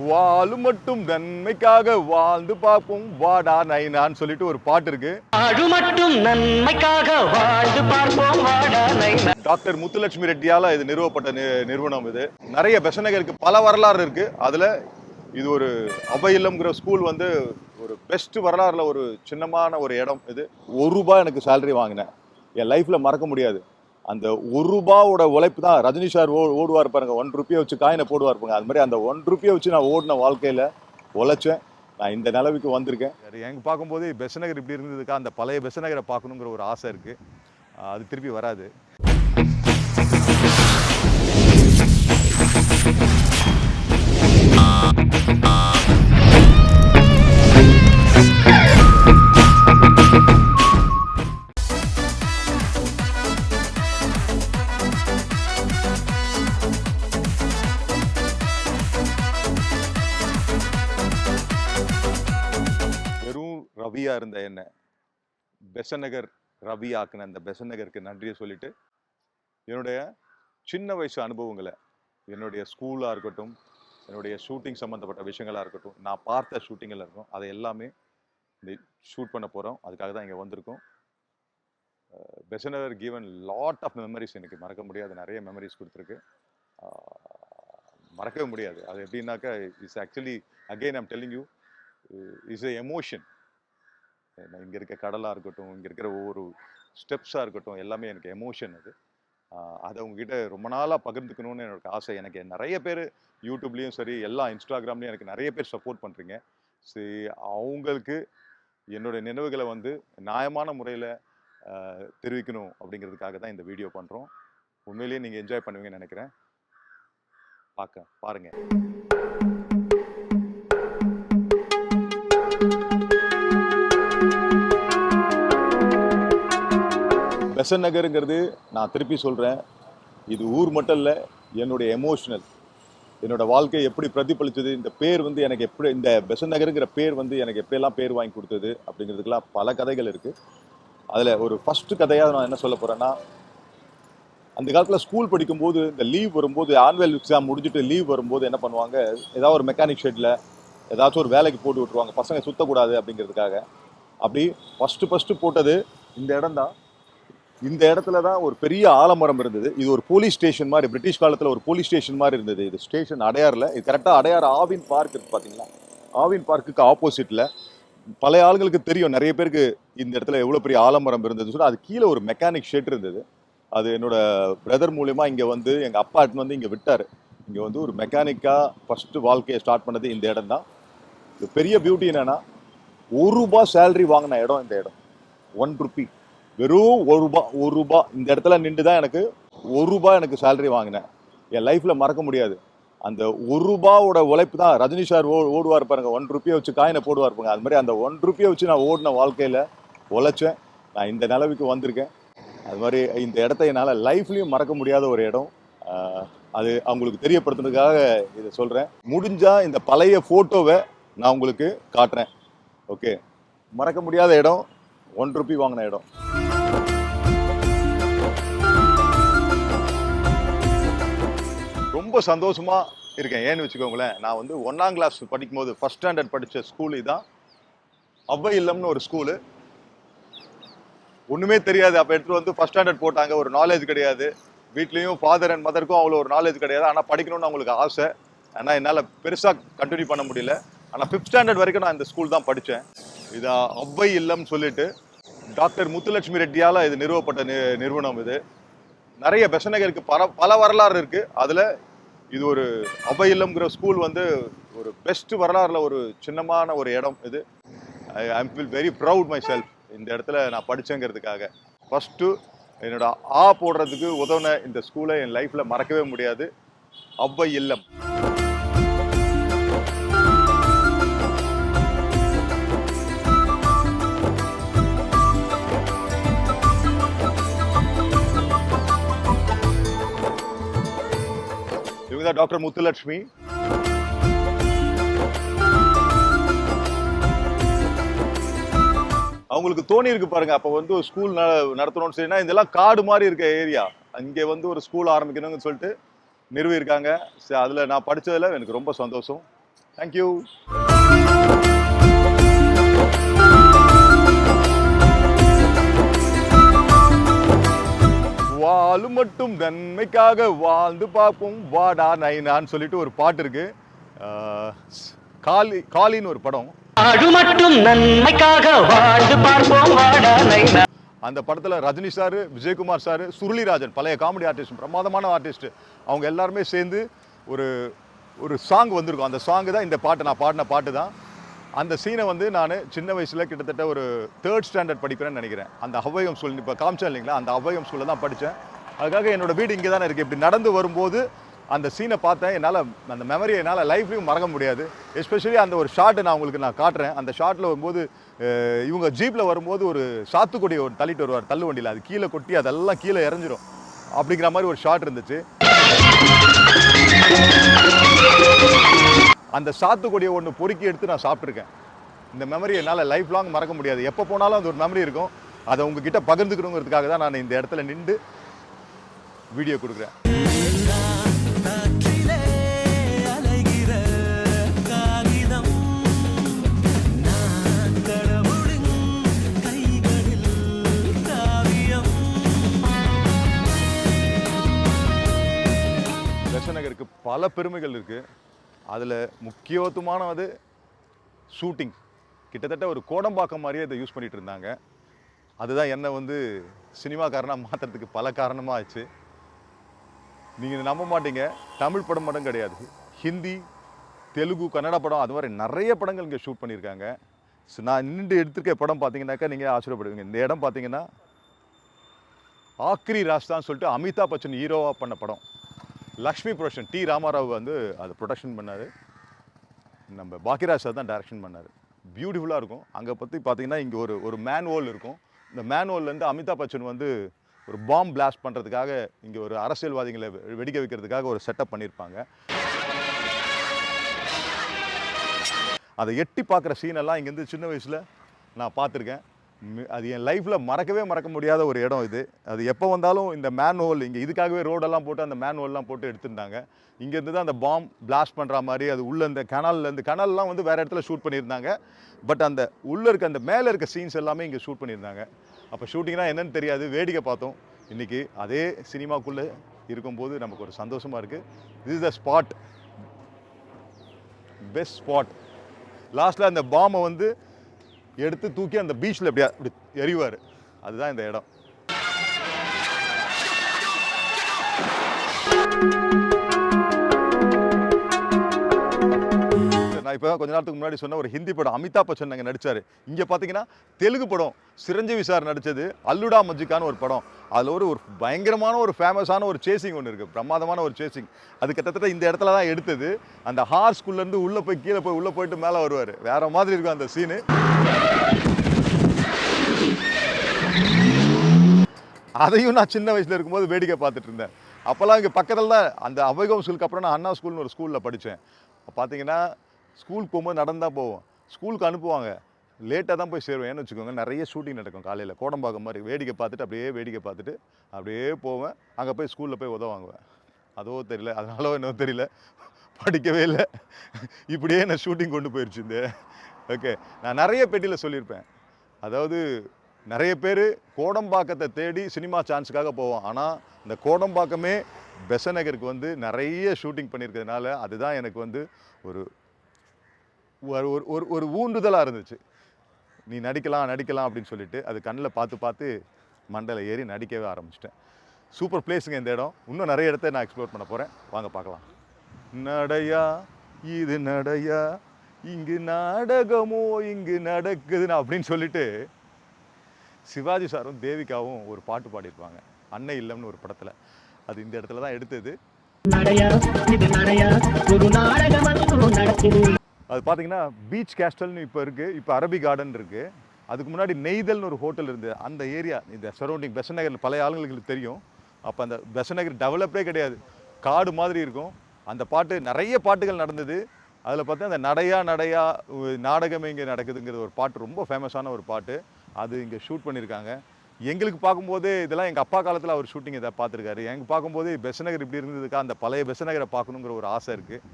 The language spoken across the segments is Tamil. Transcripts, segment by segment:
வாழு மட்டும் நன்மைக்காக வாழ்ந்து பார்ப்போம் வாடா நைனான்னு சொல்லிட்டு ஒரு பாட்டு இருக்கு. வாழு மட்டும் நன்மைக்காக வாழ்ந்து பார்ப்போம் வாடா நைனா. டாக்டர் முத்துலட்சுமி ரெட்டியால இது நிறுவப்பட்ட நிறுவனம். இது நிறைய பெசநகருக்கு பல வரலாறு இருக்கு. அதுல இது ஒரு அப இல்லம்ங்கிற ஸ்கூல் வந்து ஒரு பெஸ்ட் வரலாறுல ஒரு சின்னமான ஒரு இடம். இது ₹1 எனக்கு சேலரி வாங்கினேன். என் லைஃப்ல மறக்க முடியாது. அந்த ₹1 உழைப்பு தான். ரஜினி சார் ஓடுவார் பாருங்க, ₹1 வச்சு காயினை போடுவார் பாருங்க. அது மாதிரி அந்த ₹1 வச்சு நான் ஓடின வாழ்க்கையில உழைச்சேன். நான் இந்த நிலவுக்கு வந்திருக்கேன். எனக்கு பார்க்கும்போது பெசநகர் இப்படி இருந்ததுக்கா அந்த பழைய பெசநகரை பார்க்கணுங்கிற ஒரு ஆசை இருக்கு. அது திருப்பி வராது. வெறும் ரவியா இருந்த என்ன பெசநகர் ரவி ஆக்குன அந்த பெசநகருக்கு நன்றியை சொல்லிட்டு என்னுடைய சின்ன வயசு அனுபவங்களை, என்னுடைய ஸ்கூலாக இருக்கட்டும், என்னுடைய ஷூட்டிங் சம்மந்தப்பட்ட விஷயங்களாக இருக்கட்டும், நான் பார்த்த ஷூட்டிங்கில் இருக்கும், அதை எல்லாமே இந்த ஷூட் பண்ண போகிறோம். அதுக்காக தான் இங்கே வந்திருக்கோம். Besant Nagar given lot of memories. எனக்கு மறக்க முடியாது, நிறைய மெமரிஸ் கொடுத்துருக்கு. மறக்கவே முடியாது. அது எப்படின்னாக்கா it's actually again I'm telling you is a emotion. இங்கே இருக்க கடலாக இருக்கட்டும், இங்கே இருக்கிற ஒவ்வொரு ஸ்டெப்ஸாக இருக்கட்டும், எல்லாமே எனக்கு எமோஷன். அது அதை உங்ககிட்ட ரொம்ப நாளாக பகிர்ந்துக்கணும்னு எனக்கு ஆசை. எனக்கு நிறைய பேர் யூடியூப்லேயும் சரி, எல்லா இன்ஸ்டாகிராம்லேயும் எனக்கு நிறைய பேர் சப்போர்ட் பண்ணுறீங்க. சரி, அவங்களுக்கு என்னுடைய நினைவுகளை வந்து நியாயமான முறையில் தெரிவிக்கணும் அப்படிங்கிறதுக்காக தான் இந்த வீடியோ பண்ணுறோம். உண்மையிலேயே நீங்கள் என்ஜாய் பண்ணுவீங்கன்னு நினைக்கிறேன். பாருங்க. பெசநகருங்கிறது நான் திருப்பி சொல்கிறேன், இது ஊர் மட்டும் இல்லை, என்னுடைய எமோஷனல். என்னோட வாழ்க்கை எப்படி பிரதிபலித்தது, இந்த பேர் வந்து எனக்கு எப்படி, இந்த பெசநகருங்கிற பேர் வந்து எனக்கு எப்படியெல்லாம் பேர் வாங்கி கொடுத்தது அப்படிங்கிறதுக்கெல்லாம் பல கதைகள் இருக்குது. அதில் ஒரு ஃபஸ்ட்டு கதையாக நான் என்ன சொல்ல போகிறேன்னா, அந்த காலத்தில் ஸ்கூல் படிக்கும்போது இந்த லீவ் வரும்போது, ஆனுவல் எக்ஸாம் முடிஞ்சுட்டு லீவ் வரும்போது என்ன பண்ணுவாங்க, ஏதாவது ஒரு மெக்கானிக் ஷெட்டில் ஏதாச்சும் ஒரு வேலைக்கு போட்டு விட்ருவாங்க, பசங்க சுற்றக்கூடாது அப்படிங்கிறதுக்காக. அப்படி ஃபஸ்ட்டு போட்டது இந்த இடம் தான். இந்த இடத்துல தான் ஒரு பெரிய ஆலமரம் இருந்தது. இது ஒரு போலீஸ் ஸ்டேஷன் மாதிரி, பிரிட்டிஷ் காலத்தில் ஒரு போலீஸ் ஸ்டேஷன் மாதிரி இருந்தது. இது ஸ்டேஷன் அடையாரில். இது கரெக்டாக அடையார் ஆவின் பார்க் இருக்குது பார்த்தீங்களா, ஆவின் பார்க்குக்கு ஆப்போசிட்டில். பழைய ஆளுங்களுக்கு தெரியும், நிறைய பேருக்கு இந்த இடத்துல எவ்வளோ பெரிய ஆலமரம் இருந்தது சொல்லி. அது கீழே ஒரு மெக்கானிக் ஷெட் இருந்தது. அது என்னோட பிரதர் மூலயமா இங்கே வந்து எங்கள் அப்பா எடுத்துன்னு வந்து இங்கே விட்டார். இங்கே வந்து ஒரு மெக்கானிக்காக ஃபஸ்ட்டு வாழ்க்கையை ஸ்டார்ட் பண்ணது இந்த இடம் தான். இது பெரிய பியூட்டி என்னென்னா, ₹1 சேலரி வாங்கின இடம் இந்த இடம். ₹1, வெறும் ₹1. இந்த இடத்துல நின்று தான் எனக்கு ₹1 எனக்கு சேலரி வாங்கினேன். என் லைஃப்பில் மறக்க முடியாது. அந்த ₹1 உழைப்பு தான். ரஜினி சார் ஓடுவார் பாருங்க, ₹1 வச்சு காயினை போடுவார் பாருங்க. அது மாதிரி அந்த ₹1 வச்சு நான் ஓடின வாழ்க்கையில் உழைச்சேன். நான் இந்த நிலவுக்கு வந்திருக்கேன். அது மாதிரி இந்த இடத்த என்னால் லைஃப்லையும் மறக்க முடியாத ஒரு இடம். அது அவங்களுக்கு தெரியப்படுத்துறதுக்காக இதை சொல்கிறேன். முடிஞ்சால் இந்த பழைய ஃபோட்டோவை நான் உங்களுக்கு காட்டுறேன். ஓகே, மறக்க முடியாத இடம், ₹1 வாங்கின இடம். ரொம்ப சந்தோஷமா இருக்கேன். ஏன்னு வச்சுக்கோங்களேன், நான் வந்து 1ஆம் கிளாஸ் படிக்கும்போது ஃபர்ஸ்ட் ஸ்டாண்டர்ட் படித்த ஸ்கூல் இதான். அவ்வை இல்லம்னு ஒரு ஸ்கூலு. ஒன்றுமே தெரியாது. அப்போ எடுத்துகிட்டு வந்து ஃபர்ஸ்ட் ஸ்டாண்டர்ட் போட்டாங்க. ஒரு நாலேஜ் கிடையாது. வீட்லேயும் ஃபாதர் அண்ட் மதருக்கும் அவ்வளோ ஒரு நாலேஜ் கிடையாது. ஆனால் படிக்கணும்னு அவங்களுக்கு ஆசை. ஆனால் என்னால் பெருசாக கண்டினியூ பண்ண முடியல. ஆனால் 5th ஸ்டாண்டர்ட் வரைக்கும் நான் இந்த ஸ்கூல் தான் படித்தேன். இது அவ்வை இல்லம்னு சொல்லிட்டு டாக்டர் முத்துலட்சுமி ரெட்டியால இது நிறுவப்பட்ட நிறுவனம். இது நிறைய பெசநகருக்கு பல வரலாறு இருக்கு. அதுல இது ஒரு அப இல்லம்ங்கிற ஸ்கூல் வந்து ஒரு பெஸ்ட் வரலாறுல ஒரு சின்னமான ஒரு இடம். இது I feel very proud my self இந்த இடத்துல நான் படிச்சேங்கிறதுக்காக. ஃபர்ஸ்ட் என்னோட போடுறதுக்கு உதவுன இந்த ஸ்கூலை என் லைஃப்ல மறக்கவே முடியாது. அவ்வை இல்லம். டாக்டர் முத்துலட்சுமி. அவங்களுக்கு தோணி இருக்கு பாருங்க, அப்ப வந்து ஒரு ஸ்கூல் நடத்தணும்னு சொல்லினா இதெல்லாம் காடு மாதிரி இருக்க ஏரியா, அங்கே வந்து ஒரு ஸ்கூல் ஆரம்பிக்கணும்னு சொல்லிட்டு நிறுவி இருக்காங்க. அதுல நான் படிச்சதுல எனக்கு ரொம்ப சந்தோஷம். தேங்க்யூ. வாழு மட்டும் நன்மைக்காக வாழ்ந்து பார்ப்போம் வாடா நைனான்னு சொல்லிட்டு ஒரு பாட்டு இருக்கு. காளின்னு ஒரு படம். ஆடு மட்டும் நன்மைக்காக வாழ்ந்து பார்ப்போம் வாடா நைனா. அந்த படத்தில் ரஜினி சார், விஜயகுமார் சார், சுருளிராஜன் பழைய காமெடி ஆர்டிஸ்ட், பிரமாதமான ஆர்டிஸ்ட், அவங்க எல்லாருமே சேர்ந்து ஒரு ஒரு சாங் வந்திருக்கும். அந்த சாங் தான் இந்த பாட்டு, நான் பாடின பாட்டு தான். அந்த சீனை வந்து நான் சின்ன வயசில் கிட்டத்தட்ட ஒரு 3rd ஸ்டாண்டர்ட் படிக்கிறேன்னு நினைக்கிறேன். அந்த அவ்வையம் ஸ்கூல் இப்போ காமிச்சேன் இல்லைங்களா, அந்த அவ்வையம் ஸ்கூலில் தான் படித்தேன். அதுக்காக என்னோட வீடு இங்கே தானே இருக்குது. இப்படி நடந்து வரும்போது அந்த சீனை பார்த்தேன். என்னால் அந்த மெமரியை என்னால் லைஃப்லையும் மறக்க முடியாது. எஸ்பெஷலி அந்த ஒரு ஷார்ட்டை நான் உங்களுக்கு காட்டுறேன். அந்த ஷார்ட்டில் வரும்போது இவங்க ஜீப்பில் வரும்போது ஒரு சாத்துக்குடியை ஒரு தள்ளிட்டு வருவார் தள்ளு வண்டியில். அது கீழே கொட்டி அதெல்லாம் கீழே இறஞ்சிரும் அப்படிங்கிற மாதிரி ஒரு ஷார்ட் இருந்துச்சு. அந்த சாத்துக்குடியை ஒன்று பொறுக்கி எடுத்து நான் சாப்பிட்ருக்கேன். இந்த மெமரி என்னால் லைஃப் லாங் மறக்க முடியாது. எப்போ போனாலும் அந்த ஒரு மெமரி இருக்கும். அதை உங்ககிட்ட பகிர்ந்துக்கணுங்கிறதுக்காக தான் நான் இந்த இடத்துல நின்று வீடியோ கொடுக்குறேன். பெசநகருக்கு பல பெருமைகள் இருக்குது. அதில் முக்கியத்துவமானது ஷூட்டிங். கிட்டத்தட்ட ஒரு கோடம்பாக்கம் மாதிரியே இதை யூஸ் பண்ணிகிட்டு இருந்தாங்க. அதுதான் என்னை வந்து சினிமாக்காரனாக மாற்றுறதுக்கு பல காரணமாக ஆச்சு. நீங்கள் நம்ப மாட்டீங்க, தமிழ் படம் மட்டும் கிடையாது, ஹிந்தி, தெலுங்கு, கன்னட படம், அது மாதிரி நிறைய படங்கள் இங்கே ஷூட் பண்ணியிருக்காங்க. ஸோ நான் நின்று எடுத்துருக்க படம் பார்த்தீங்கன்னாக்கா நீங்கள் ஆச்சரியப்படுவீங்க. இந்த இடம் பார்த்தீங்கன்னா ஆக்ரி ராஸ்தான்னு சொல்லிட்டு அமிதாப் பச்சன் ஹீரோவாக பண்ண படம். லக்ஷ்மி ப்ரொடக்ஷன், டி ராமாராவ் வந்து அதை ப்ரொடக்ஷன் பண்ணார். நம்ம பாக்கியராஜ் சார் தான் டைரக்ஷன் பண்ணார். பியூட்டிஃபுல்லாக இருக்கும். அங்கே பற்றி பார்த்தீங்கன்னா இங்கே ஒரு மேன்ஹோல் இருக்கும். இந்த மேன்ஹோல்லேருந்து அமிதாப் பச்சன் வந்து ஒரு பாம்பு பிளாஸ்ட் பண்ணுறதுக்காக இங்கே ஒரு அரசியல்வாதிகளை வெடிக்க வைக்கிறதுக்காக ஒரு செட்டப் பண்ணியிருப்பாங்க. அதை எட்டி பார்க்குற சீனெல்லாம் இங்கேருந்து சின்ன வயசில் நான் பார்த்துருக்கேன். அது என் லைஃப்பில் மறக்க முடியாத ஒரு இடம் இது. அது எப்போ வந்தாலும் இந்த மேன்ஹோல், இங்கே இதுக்காகவே ரோடெல்லாம் போட்டு அந்த மேன்ஹோல்லாம் போட்டு எடுத்திருந்தாங்க. இங்கேருந்து தான் அந்த பாம்பு பிளாஸ்ட் பண்ணுற மாதிரி அது உள்ளே இந்த கனல்லாம் வந்து வேறு இடத்துல ஷூட் பண்ணியிருந்தாங்க. பட் அந்த உள்ளே இருக்க அந்த மேலே இருக்க சீன்ஸ் எல்லாமே இங்கே ஷூட் பண்ணியிருந்தாங்க. அப்போ ஷூட்டிங்னா என்னன்னு தெரியாது, வேடிக்கை பார்த்தோம். இன்றைக்கி அதே சினிமாக்குள்ளே இருக்கும்போது நமக்கு ஒரு சந்தோஷமாக இருக்குது. This is the spot, best spot. லாஸ்ட்டில் அந்த பாம்பை வந்து எடுத்து தூக்கி அந்த பீச்சில் அப்படி எறிவார். அதுதான் இந்த இடம். நான் இப்போ கொஞ்ச நேரத்துக்கு முன்னாடி சொன்ன ஒரு ஹிந்தி படம் அமிதாப் பச்சன் அங்கே நடித்தார். இங்கே பார்த்தீங்கன்னா தெலுங்கு படம் சிரஞ்சீவி சார் நடித்தது அல்லுடா மஜ்ஜிக்கான்னு ஒரு படம். அதில் ஒரு பயங்கரமான ஒரு ஃபேமஸான ஒரு சேசிங் ஒன்று இருக்குது, பிரமாதமான ஒரு சேசிங். அது கிட்டத்தட்ட இந்த இடத்துல தான் எடுத்தது. அந்த ஹார்ஸ்குள்ளேருந்து உள்ளே போய் கீழே போய் உள்ளே போயிட்டு மேலே வருவார். வேறு மாதிரி இருக்கும் அந்த சீனு. அதையும் நான் சின்ன வயசில் இருக்கும்போது வேடிக்கை பார்த்துட்டு இருந்தேன். அப்போல்லாம் இங்கே பக்கத்தில் தான் அந்த அவைகம் ஸ்கூலுக்கு அப்புறம் நான் அண்ணா ஸ்கூல்னு ஒரு ஸ்கூலில் படித்தேன். பார்த்தீங்கன்னா ஸ்கூலுக்கு போகும்போது நடந்து தான் போவோம். ஸ்கூலுக்கு அனுப்புவாங்க, லேட்டாக தான் போய் சேருவேன் வச்சுக்கோங்க. நிறைய ஷூட்டிங் நடக்கும் காலையில், கோடம்பாக்கம் மாதிரி. வேடிக்கை பார்த்துட்டு அப்படியே போவேன். அங்கே போய் ஸ்கூலில் போய் உதவாங்குவேன். அதோ தெரியல, அதனால என்னவோ தெரியல, படிக்கவே இல்லை. இப்படியே நான் ஷூட்டிங் கொண்டு போயிடுச்சு இந்த. ஓகே, நான் நிறைய பேட்டியில் சொல்லியிருப்பேன். அதாவது நிறைய பேர் கோடம்பாக்கத்தை தேடி சினிமா சான்ஸுக்காக போவோம். ஆனால் இந்த கோடம்பாக்கமே பெசநகருக்கு வந்து நிறைய ஷூட்டிங் பண்ணியிருக்கிறதுனால அதுதான் எனக்கு வந்து ஒரு ஒரு ஊண்டுதலாக இருந்துச்சு. நீ நடிக்கலாம் அப்படின்னு சொல்லிட்டு அது கண்ணில் பார்த்து மண்டையில் ஏறி நடிக்கவே ஆரம்பிச்சிட்டேன். சூப்பர் பிளேஸுங்க இந்த இடம். இன்னும் நிறைய இடத்த நான் எக்ஸ்ப்ளோர் பண்ண போகிறேன். வாங்க பார்க்கலாம். நடையா இது நடையா, இங்கு நாடகமோ இங்கு நடக்குதுன்னு அப்படின்னு சொல்லிட்டு சிவாஜி சாரும் தேவிகாவும் ஒரு பாட்டு பாடியிருப்பாங்க, அன்னை இல்லம்னு ஒரு படத்தில். அது இந்த இடத்துல தான் எடுத்தது. அது பார்த்தீங்கன்னா பீச் கேஸ்டல்னு இப்போ இருக்குது, இப்போ அரபி கார்டன் இருக்குது. அதுக்கு முன்னாடி நெய்தல்னு ஒரு ஹோட்டல் இருந்தது. அந்த ஏரியா இந்த சரௌண்டிங் பெசநகர் பழைய ஆளுங்களுக்கு தெரியும். அப்போ அந்த பெசநகர் டெவலப்பே கிடையாது, காடு மாதிரி இருக்கும். அந்த பாட்டு நிறைய பாட்டுகள் நடந்தது. அதில் பார்த்தா அந்த நடையா நாடகமே இங்கே நடக்குதுங்கிறது ஒரு பாட்டு, ரொம்ப ஃபேமஸான ஒரு பாட்டு. அது இங்கே ஷூட் பண்ணியிருக்காங்க. எங்களுக்கு பார்க்கும்போது இதெல்லாம் எங்கள் அப்பா காலத்தில் அவர் ஷூட்டிங் இதை பார்த்துருக்காரு. எங்களுக்கு பார்க்கும்போது பெசநகர் இப்படி இருந்ததுக்கா அந்த பழைய பெசநகரை பார்க்கணுங்கிற ஒரு ஆசை இருக்குது.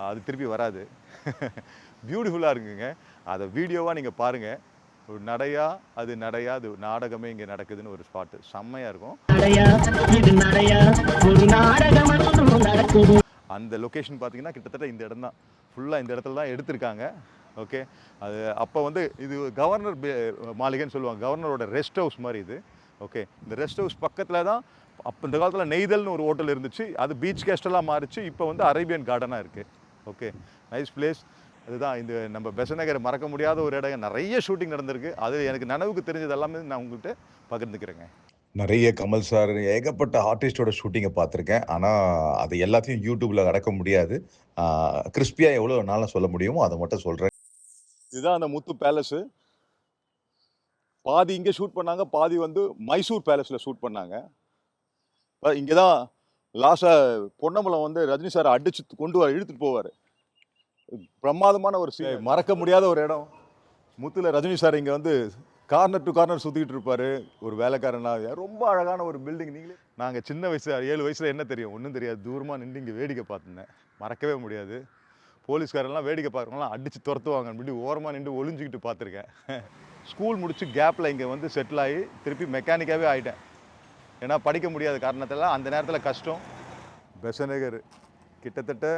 அது திருப்பி வராது. பியூட்டிஃபுல்லாக இருக்குங்க. அதை வீடியோவாக நீங்கள் பாருங்கள். ஒரு நடையா அது நடையா அது நாடகமே இங்கே நடக்குதுன்னு ஒரு ஸ்பாட்டு செம்மையாக இருக்கும். அந்த லொக்கேஷன் பார்த்தீங்கன்னா கிட்டத்தட்ட இந்த இடம் தான், ஃபுல்லாக இந்த இடத்துல தான் எடுத்திருக்காங்க. ஓகே, அது அப்போ வந்து இது கவர்னர் மாளிகைன்னு சொல்லுவாங்க, கவர்னரோட ரெஸ்ட் ஹவுஸ் மாதிரி இது. ஓகே, இந்த ரெஸ்ட் ஹவுஸ் பக்கத்தில் தான் அப்போ இந்த காலத்தில் நெய்தல்னு ஒரு ஹோட்டல் இருந்துச்சு, அது பீச் கேஸ்டெல்லாம் மாறிச்சு, இப்போ வந்து அரேபியன் கார்டனாக இருக்குது. Okay, nice place. அதுதான் இந்த நம்ம பெசன்ட் நகர் மறக்க முடியாத ஒரு இடம். நிறைய ஷூட்டிங் நடந்திருக்கு, அது எனக்கு நனவுக்கு தெரிஞ்சது எல்லாமே நான் உங்கள்கிட்ட பகிர்ந்துக்கிறேங்க. நிறைய கமல் சார் ஏகப்பட்ட ஆர்டிஸ்டோட ஷூட்டிங்கை பார்த்துருக்கேன். ஆனால் அது எல்லாத்தையும் யூடியூப்ல அடக்க முடியாது. கிறிஸ்பியாக எவ்வளோ நாளும் சொல்ல முடியுமோ அதை மட்டும் சொல்கிறேன். இதுதான் அந்த முத்து பேலஸு. பாதி இங்கே ஷூட் பண்ணாங்க, பாதி வந்து மைசூர் பேலஸில் ஷூட் பண்ணாங்க. இங்கே தான் லாஸ்ட்டாக பொன்னம்பலம் வந்து ரஜினி சாரை அடிச்சு இழுத்துட்டு போவார். பிரமாதமான ஒரு சீன், மறக்க முடியாத ஒரு இடம். முத்துல ரஜினி சார் இங்கே வந்து கார்னர் டு கார்னர் சுற்றிக்கிட்டு இருப்பார் ஒரு வேலைக்காரனாக. ரொம்ப அழகான ஒரு பில்டிங். நீங்களே நாங்கள் சின்ன வயசு 7 வயசில் என்ன தெரியும், ஒன்றும் தெரியாது, தூரமாக நின்று இங்கே வேடிக்கை பார்த்துருந்தேன். மறக்கவே முடியாது. போலீஸ்காரெல்லாம் வேடிக்கை பார்க்குறவங்களாம் அடித்து துரத்துவாங்க, இப்படி ஓரமாக நின்று ஒளிஞ்சிக்கிட்டு பார்த்துருக்கேன். ஸ்கூல் முடிச்சு கேப்பில் இங்கே வந்து செட்டில் ஆகி திருப்பி மெக்கானிக்காகவே ஆகிட்டேன். ஏன்னா படிக்க முடியாத காரணத்தில் அந்த நேரத்தில் கஷ்டம். பெசன்ட் நகர் கிட்டத்தட்ட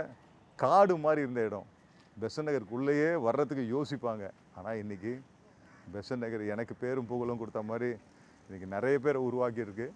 காடு மாதிரி இருந்த இடம். பெசன்ட் நகருக்குள்ளேயே வர்றதுக்கு யோசிப்பாங்க. ஆனால் இன்றைக்கி பெசன்ட் நகர் எனக்கு பேரும் புகழும் கொடுத்த மாதிரி இன்றைக்கி நிறைய பேரை உருவாக்கியிருக்கு.